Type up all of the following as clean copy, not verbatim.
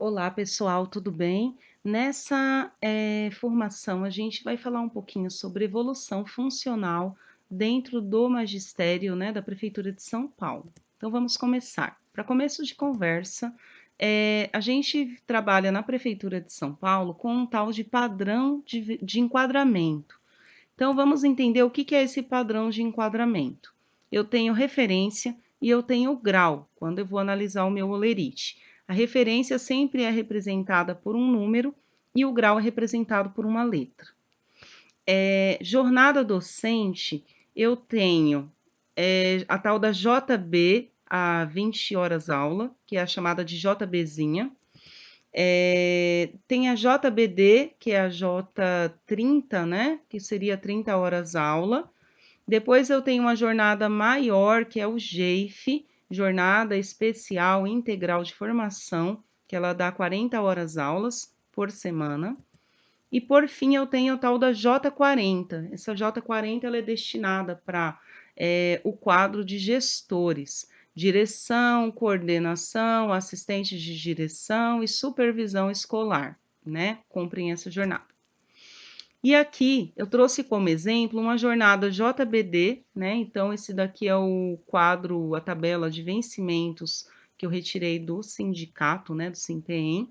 Olá, pessoal, tudo bem? Nessa formação, a gente vai falar um pouquinho sobre evolução funcional dentro do magistério, né, da Prefeitura de São Paulo. Então, vamos começar. Para começo de conversa, a gente trabalha na Prefeitura de São Paulo com um tal de padrão de enquadramento. Então, vamos entender o que que é esse padrão de enquadramento. Eu tenho referência e eu tenho grau, quando eu vou analisar o meu holerite. A referência sempre é representada por um número e o grau é representado por uma letra. Jornada docente, eu tenho a tal da JB, a 20 horas aula, que é a chamada de JBzinha. Tem a JBD, que é a J30, né? Que seria 30 horas aula. Depois eu tenho uma jornada maior, que é o GEIF, Jornada Especial Integral de Formação, que ela dá 40 horas aulas por semana. E por fim eu tenho a tal da J40. Essa J40 ela é destinada para o quadro de gestores, direção, coordenação, assistentes de direção e supervisão escolar, né? Cumprem essa jornada. E aqui eu trouxe como exemplo uma jornada JBD, né? Então, esse daqui é o quadro, a tabela de vencimentos que eu retirei do sindicato, né? Do SINPEM.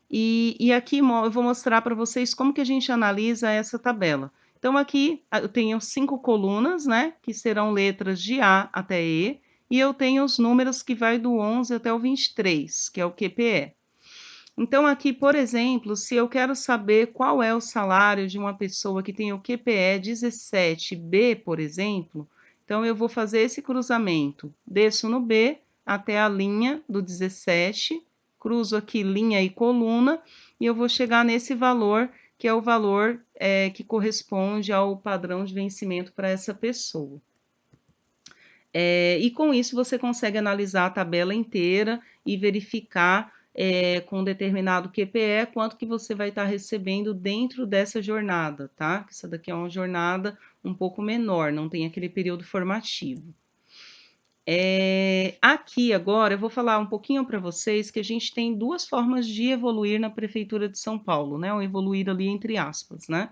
E aqui eu vou mostrar para vocês como que a gente analisa essa tabela. Então, aqui eu tenho 5 colunas, né? Que serão letras de A até E. E eu tenho os números que vai do 11 até o 23, que é o QPE. Então, aqui, por exemplo, se eu quero saber qual é o salário de uma pessoa que tem o QPE 17B, por exemplo, então eu vou fazer esse cruzamento. Desço no B até a linha do 17, cruzo aqui linha e coluna, e eu vou chegar nesse valor, que é o valor que corresponde ao padrão de vencimento para essa pessoa. E com isso você consegue analisar a tabela inteira e verificar com determinado QPE quanto que você vai estar recebendo dentro dessa jornada, tá? Essa daqui é uma jornada um pouco menor, não tem aquele período formativo. Aqui agora eu vou falar um pouquinho para vocês que a gente tem duas formas de evoluir na Prefeitura de São Paulo, né? O evoluir ali entre aspas, né?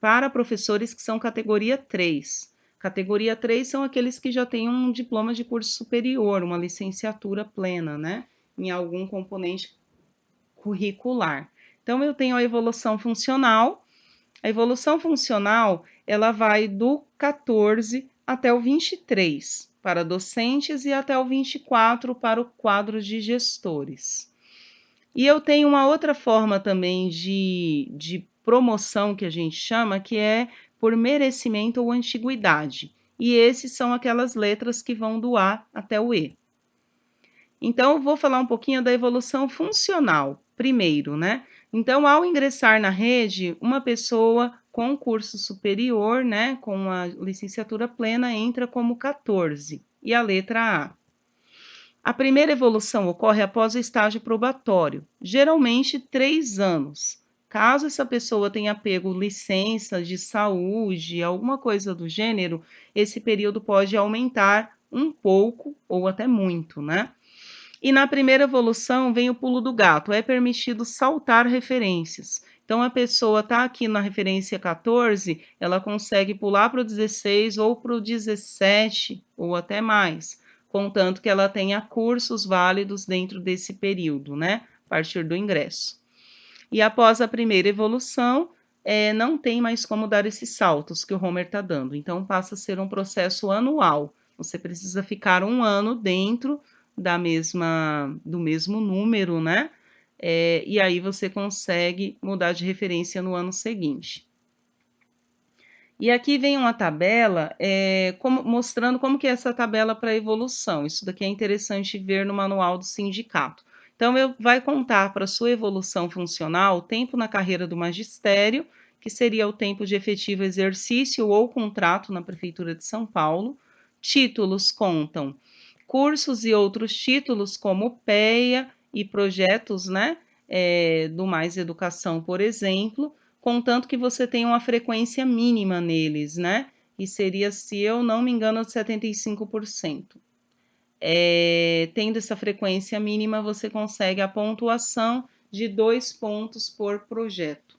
Para professores que são categoria 3. Categoria 3 são aqueles que já têm um diploma de curso superior, uma licenciatura plena, né? Em algum componente curricular. Então, eu tenho a evolução funcional. A evolução funcional, ela vai do 14 até o 23 para docentes e até o 24 para o quadro de gestores. E eu tenho uma outra forma também de promoção que a gente chama, que é por merecimento ou antiguidade. E esses são aquelas letras que vão do A até o E. Então, eu vou falar um pouquinho da evolução funcional, primeiro, né? Então, ao ingressar na rede, uma pessoa com curso superior, né, com a licenciatura plena, entra como 14, e a letra A. A primeira evolução ocorre após o estágio probatório, geralmente 3 anos. Caso essa pessoa tenha pego licença de saúde, alguma coisa do gênero, esse período pode aumentar um pouco ou até muito, né? E na primeira evolução vem o pulo do gato, é permitido saltar referências. Então, a pessoa está aqui na referência 14, ela consegue pular para o 16 ou para o 17 ou até mais, contanto que ela tenha cursos válidos dentro desse período, né? A partir do ingresso. E após a primeira evolução, não tem mais como dar esses saltos que o Homer está dando. Então, passa a ser um processo anual. Você precisa ficar um ano dentro do mesmo número, né? E aí você consegue mudar de referência no ano seguinte. E aqui vem uma tabela mostrando como que é essa tabela para evolução. Isso daqui é interessante ver no manual do sindicato. Então, vai contar para sua evolução funcional o tempo na carreira do magistério, que seria o tempo de efetivo exercício ou contrato na Prefeitura de São Paulo. Títulos contam cursos e outros títulos, como PEA e projetos, né, do Mais Educação, por exemplo, contanto que você tenha uma frequência mínima neles, né? E seria, se eu não me engano, de 75%. tendo essa frequência mínima, você consegue a pontuação de 2 pontos por projeto.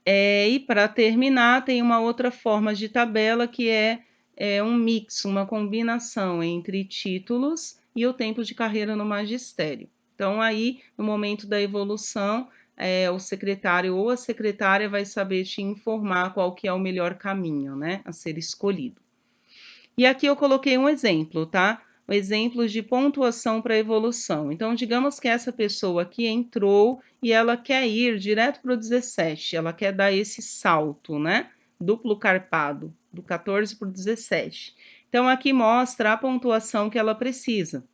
E para terminar, tem uma outra forma de tabela que é um mix, uma combinação entre títulos e o tempo de carreira no magistério. Então, aí, no momento da evolução, o secretário ou a secretária vai saber te informar qual que é o melhor caminho, né, a ser escolhido. E aqui eu coloquei um exemplo, tá? Um exemplo de pontuação para evolução. Então, digamos que essa pessoa aqui entrou e ela quer ir direto para o 17, ela quer dar esse salto, né? Duplo carpado, do 14 para o 17. Então, aqui mostra a pontuação que ela precisa.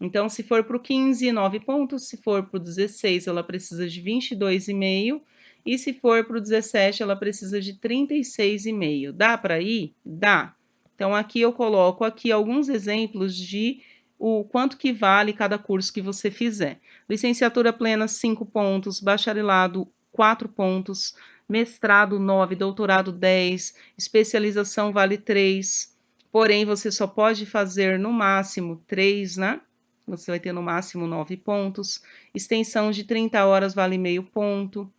Então, se for para o 15, 9 pontos, se for para o 16, ela precisa de 22,5, e se for para o 17, ela precisa de 36,5. Dá para ir? Dá. Então, aqui eu coloco aqui alguns exemplos de o quanto que vale cada curso que você fizer. Licenciatura plena, 5 pontos, bacharelado, 4 pontos, mestrado, 9, doutorado, 10, especialização vale 3, porém, você só pode fazer no máximo 3, né? Você vai ter no máximo 9 pontos. Extensão de 30 horas vale meio ponto.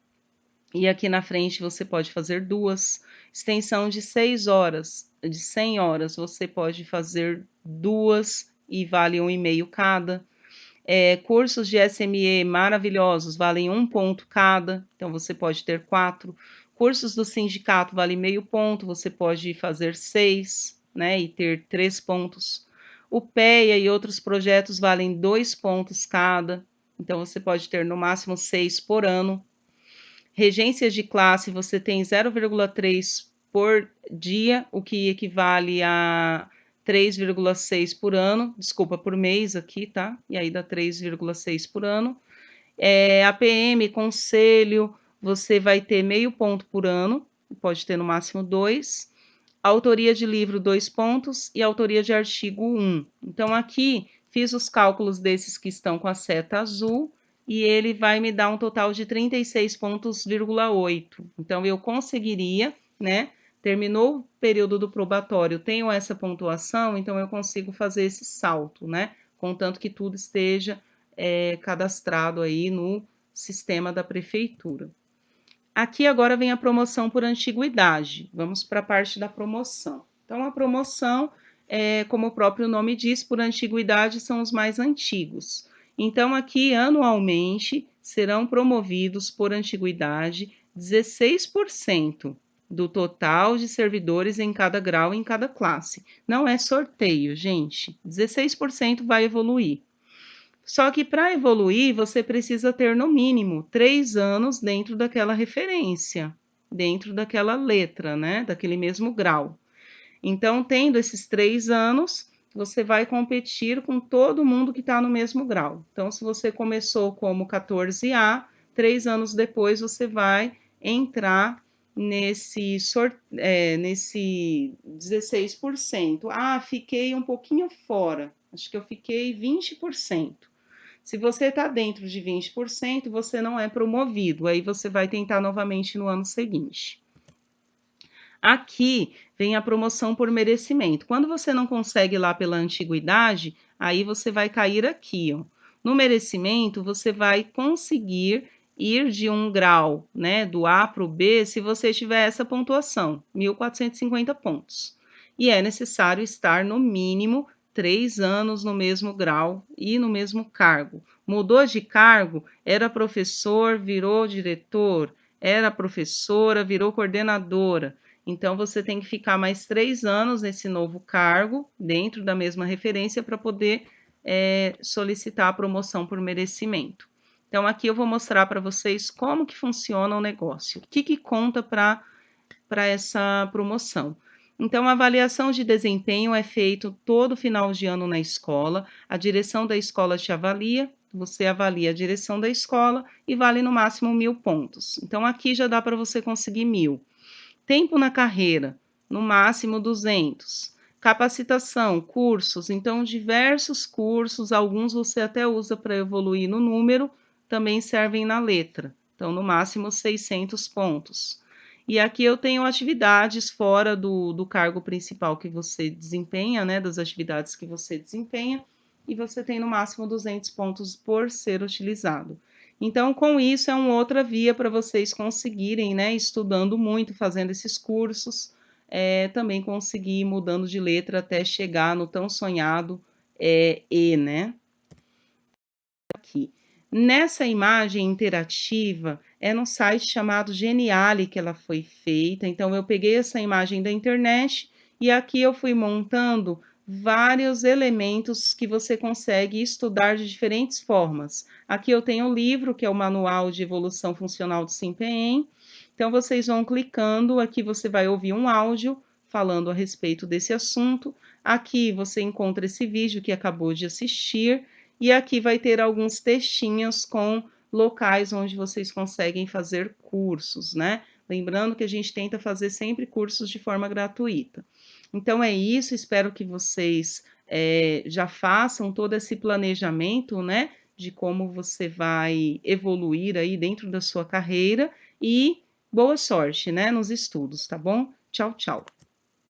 E aqui na frente você pode fazer 2. Extensão de 6 horas, de 100 horas, você pode fazer 2 e vale 1,5 cada. Cursos de SME maravilhosos, valem 1 ponto cada, então você pode ter 4. Cursos do sindicato vale meio ponto, você pode fazer 6, né, e ter 3 pontos. O PEA e outros projetos valem 2 pontos cada, então você pode ter no máximo 6 por ano. Regências de classe, você tem 0,3 por dia, o que equivale a 3,6 por ano, desculpa, por mês aqui, tá? E aí dá 3,6 por ano. APM, conselho, você vai ter meio ponto por ano, pode ter no máximo 2. Autoria de livro, 2 pontos, e autoria de artigo, 1. Então, aqui, fiz os cálculos desses que estão com a seta azul, e ele vai me dar um total de 36 pontos,8. Então, eu conseguiria, né? Terminou o período do probatório, tenho essa pontuação, então eu consigo fazer esse salto, né? Contanto que tudo esteja cadastrado aí no sistema da prefeitura. Aqui agora vem a promoção por antiguidade. Vamos para a parte da promoção. Então, a promoção, como o próprio nome diz, por antiguidade são os mais antigos. Então, aqui, anualmente, serão promovidos por antiguidade 16% do total de servidores em cada grau e em cada classe. Não é sorteio, gente. 16% vai evoluir. Só que para evoluir, você precisa ter no mínimo 3 anos dentro daquela referência, dentro daquela letra, né? Daquele mesmo grau. Então, tendo esses 3 anos, você vai competir com todo mundo que está no mesmo grau. Então, se você começou como 14A, 3 anos depois você vai entrar nesse 16%. Ah, fiquei um pouquinho fora, acho que eu fiquei 20%. Se você está dentro de 20%, você não é promovido, aí você vai tentar novamente no ano seguinte. Aqui vem a promoção por merecimento. Quando você não consegue lá pela antiguidade, aí você vai cair aqui, ó. No merecimento, você vai conseguir ir de um grau, né, do A para o B, se você tiver essa pontuação, 1.450 pontos. E é necessário estar no mínimo 3 anos no mesmo grau e no mesmo cargo. Mudou de cargo, era professor, virou diretor, era professora, virou coordenadora. Então, você tem que ficar mais 3 anos nesse novo cargo, dentro da mesma referência, para poder solicitar a promoção por merecimento. Então, aqui eu vou mostrar para vocês como que funciona o negócio, o que conta para essa promoção. Então, a avaliação de desempenho é feita todo final de ano na escola, a direção da escola te avalia, você avalia a direção da escola e vale no máximo 1.000 pontos. Então, aqui já dá para você conseguir 1.000. Tempo na carreira, no máximo 200. Capacitação, cursos, então diversos cursos, alguns você até usa para evoluir no número, também servem na letra, então no máximo 600 pontos. E aqui eu tenho atividades fora do cargo principal que você desempenha, né, das atividades que você desempenha, e você tem no máximo 200 pontos por ser utilizado. Então, com isso, é uma outra via para vocês conseguirem, né, estudando muito, fazendo esses cursos, também conseguir ir mudando de letra até chegar no tão sonhado E, né? Aqui. Nessa imagem interativa, é num site chamado Geniali que ela foi feita. Então, eu peguei essa imagem da internet e aqui eu fui montando vários elementos que você consegue estudar de diferentes formas. Aqui eu tenho o livro, que é o Manual de Evolução Funcional do SIMPEEM. Então, vocês vão clicando, aqui você vai ouvir um áudio falando a respeito desse assunto. Aqui você encontra esse vídeo que acabou de assistir. E aqui vai ter alguns textinhos com locais onde vocês conseguem fazer cursos, né? Lembrando que a gente tenta fazer sempre cursos de forma gratuita. Então é isso, espero que vocês já façam todo esse planejamento, né? De como você vai evoluir aí dentro da sua carreira e boa sorte, né? Nos estudos, tá bom? Tchau, tchau.